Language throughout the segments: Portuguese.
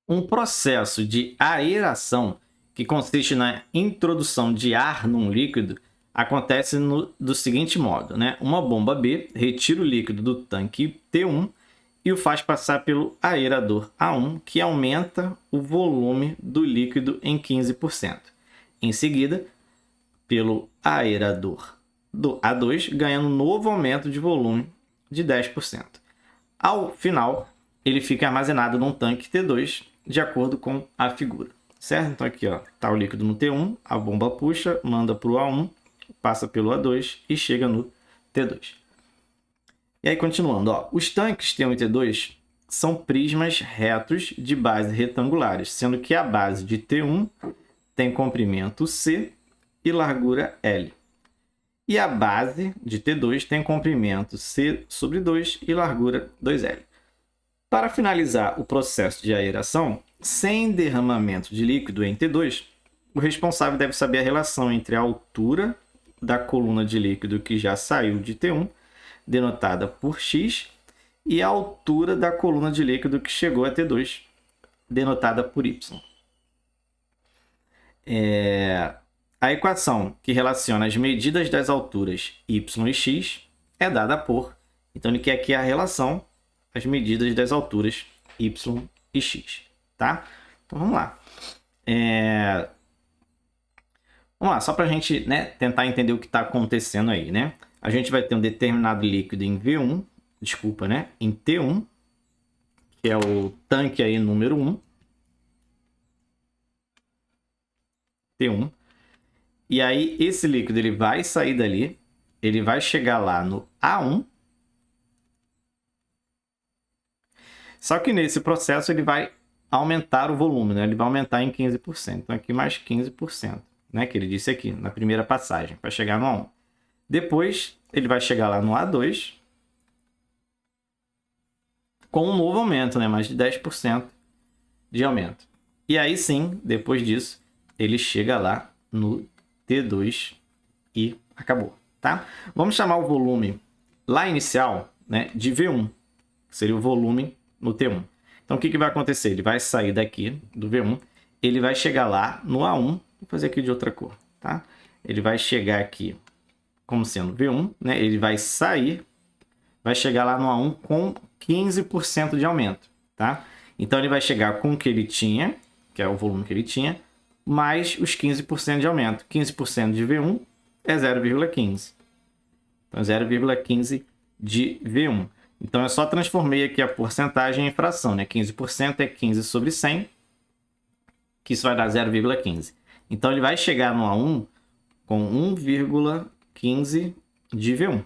Um processo de aeração, que consiste na introdução de ar num líquido, acontece do seguinte modo, né? Uma bomba B retira o líquido do tanque T1 e o faz passar pelo aerador A1, que aumenta o volume do líquido em 15%. Em seguida, pelo aerador do A2, ganhando um novo aumento de volume de 10%. Ao final, ele fica armazenado num tanque T2, de acordo com a figura, certo? Então aqui está o líquido no T1, a bomba puxa, manda para o A1, passa pelo A2 e chega no T2. E aí, continuando, os tanques T1 e T2 são prismas retos de base retangulares, sendo que a base de T1 tem comprimento C e largura L. E a base de T2 tem comprimento C sobre 2 e largura 2L. Para finalizar o processo de aeração, sem derramamento de líquido em T2, o responsável deve saber a relação entre a altura da coluna de líquido que já saiu de T1, denotada por X, e a altura da coluna de líquido que chegou a T2, denotada por Y. A equação que relaciona as medidas das alturas y e x é dada por... Então, ele quer aqui a relação, as medidas das alturas y e x. Tá? Então, vamos lá. Vamos lá, só para a gente, né, tentar entender o que está acontecendo aí, né? A gente vai ter um determinado líquido em V1, desculpa, né? Em T1, que é o tanque aí número 1. T1. E aí, esse líquido ele vai sair dali, ele vai chegar lá no A1. Só que nesse processo ele vai aumentar o volume, né? Ele vai aumentar em 15%. Então, aqui mais 15%, né? Que ele disse aqui, na primeira passagem, para chegar no A1. Depois, ele vai chegar lá no A2 com um novo aumento, né? Mais de 10% de aumento. E aí sim, depois disso, ele chega lá no T2 e acabou, tá? Vamos chamar o volume lá inicial, né, de V1, que seria o volume no T1. Então, o que vai acontecer? Ele vai sair daqui do V1, ele vai chegar lá no A1, vou fazer aqui de outra cor, tá? Ele vai chegar aqui como sendo V1, né? Ele vai sair, vai chegar lá no A1 com 15% de aumento, tá? Então, ele vai chegar com o que ele tinha, que é o volume que ele tinha, mais os 15% de aumento. 15% de V1 é 0,15. Então, 0,15 de V1. Então, eu só transformei aqui a porcentagem em fração, né? 15% é 15 sobre 100, que isso vai dar 0,15. Então, ele vai chegar no A1 com 1,15 de V1,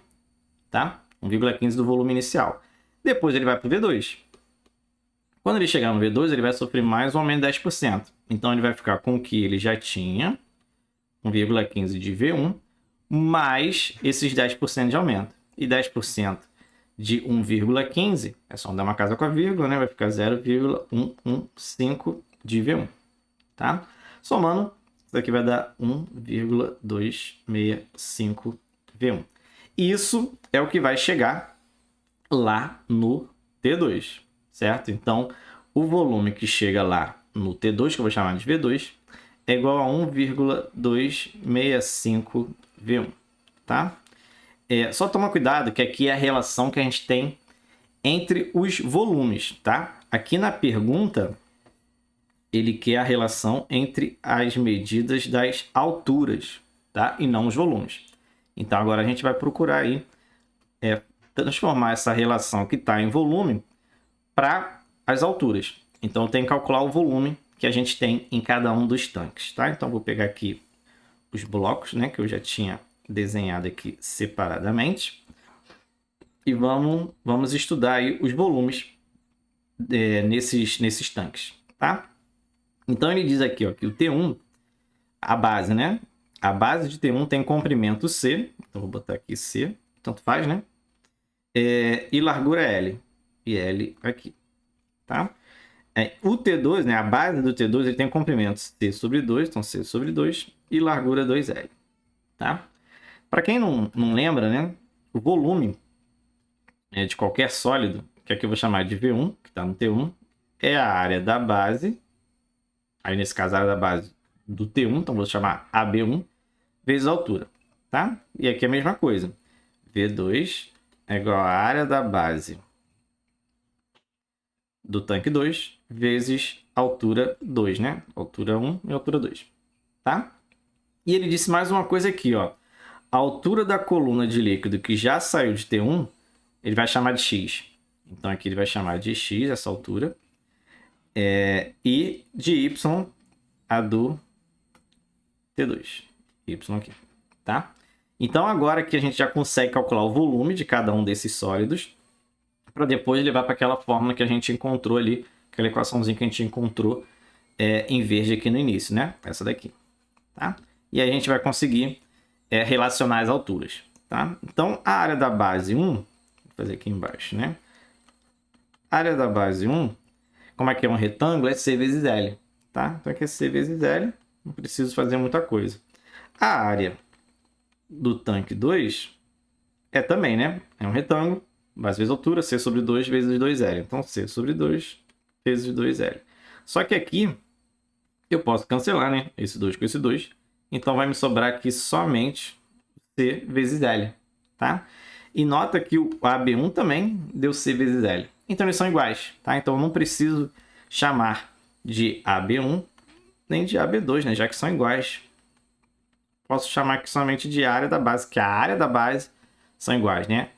tá? 1,15 do volume inicial. Depois, ele vai para o V2. Quando ele chegar no V2, ele vai sofrer mais um aumento de 10%. Então, ele vai ficar com o que ele já tinha, 1,15 de V1, mais esses 10% de aumento. E 10% de 1,15, é só dar uma casa com a vírgula, né? Vai ficar 0,115 de V1, tá? Somando, isso aqui vai dar 1,265 V1. Isso é o que vai chegar lá no T2, certo? Então, o volume que chega lá no T2, que eu vou chamar de V2, é igual a 1,265 V1, tá? Só toma cuidado que aqui é a relação que a gente tem entre os volumes, tá? Aqui na pergunta, ele quer a relação entre as medidas das alturas, tá? E não os volumes. Então, agora a gente vai procurar aí transformar essa relação que está em volume para as alturas. Então, eu tenho que calcular o volume que a gente tem em cada um dos tanques, tá? Então, vou pegar aqui os blocos, né, que eu já tinha desenhado aqui separadamente. E vamos estudar aí os volumes nesses tanques, tá? Então, ele diz aqui, que o T1, a base, né? A base de T1 tem comprimento C, então vou botar aqui C, tanto faz, né? E largura L, e L aqui, tá? O T2, né, a base do T2, ele tem comprimento C sobre 2, então C sobre 2, e largura 2L, tá? Para quem não lembra, né, o volume de qualquer sólido, que aqui eu vou chamar de V1, que está no T1, é a área da base, aí nesse caso a área da base do T1, então vou chamar AB1, vezes a altura, tá? E aqui é a mesma coisa. V2 é igual à área da base do tanque 2 vezes altura 2, né? Altura 1 e altura 2, tá? E ele disse mais uma coisa aqui, ó. A altura da coluna de líquido que já saiu de T1, ele vai chamar de X. Então aqui ele vai chamar de X, essa altura. E de Y, a do T2. Y aqui, tá? Então agora que a gente já consegue calcular o volume de cada um desses sólidos, para depois levar para aquela fórmula que a gente encontrou ali, aquela equaçãozinha que a gente encontrou em verde aqui no início, né? Essa daqui, tá? E aí a gente vai conseguir relacionar as alturas, tá? Então a área da base 1, vou fazer aqui embaixo, né? A área da base 1, como é que é um retângulo, é C vezes L, tá? Então aqui é C vezes L, não preciso fazer muita coisa. A área do tanque 2 é também, né? É um retângulo, base vezes altura, C sobre 2 vezes 2L. Então, C sobre 2 vezes 2L. Só que aqui, eu posso cancelar, né? Esse 2 com esse 2. Então, vai me sobrar aqui somente C vezes L, tá? E nota que o AB1 também deu C vezes L. Então, eles são iguais, tá? Então, eu não preciso chamar de AB1 nem de AB2, né? Já que são iguais. Posso chamar aqui somente de área da base, que a área da base são iguais, né?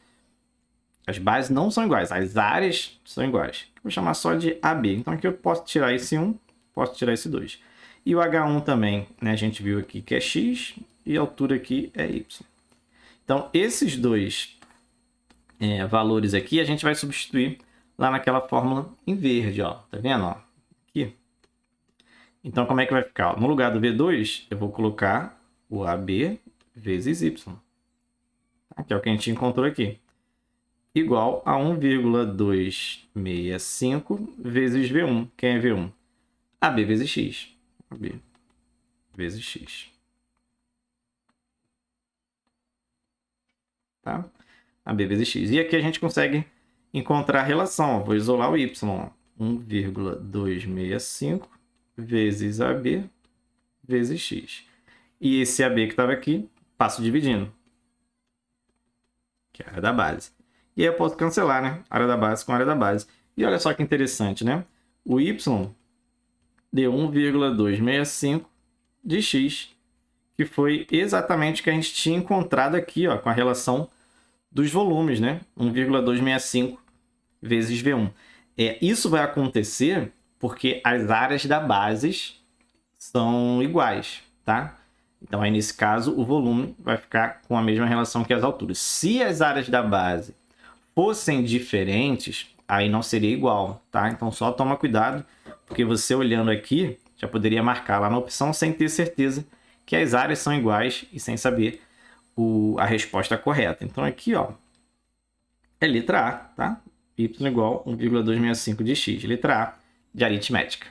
As bases não são iguais, as áreas são iguais. Vou chamar só de AB. Então aqui eu posso tirar esse 1, posso tirar esse 2. E o H1 também, né? A gente viu aqui que é X e a altura aqui é Y. Então esses dois valores aqui a gente vai substituir lá naquela fórmula em verde, ó. Tá vendo? Ó? Aqui. Então como é que vai ficar? No lugar do V2, eu vou colocar o AB vezes Y. Que é o que a gente encontrou aqui. Igual a 1,265 vezes V1. Quem é V1? AB vezes X. AB vezes X. Tá? AB vezes X. E aqui a gente consegue encontrar a relação. Vou isolar o Y. 1,265 vezes AB vezes X. E esse AB que estava aqui, passo dividindo. Que é a área da base. E aí eu posso cancelar, né? Área da base com área da base. E olha só que interessante, né? O Y deu 1,265 de X, que foi exatamente o que a gente tinha encontrado aqui, ó, com a relação dos volumes, né? 1,265 vezes V1. Isso vai acontecer porque as áreas da base são iguais, tá? Então, aí, nesse caso, o volume vai ficar com a mesma relação que as alturas. Se as áreas da base fossem diferentes, aí não seria igual, tá? Então, só toma cuidado, porque você olhando aqui, já poderia marcar lá na opção sem ter certeza que as áreas são iguais e sem saber a resposta correta. Então, aqui, ó, é letra A, tá? Y igual 1,265 de X. Letra A de aritmética.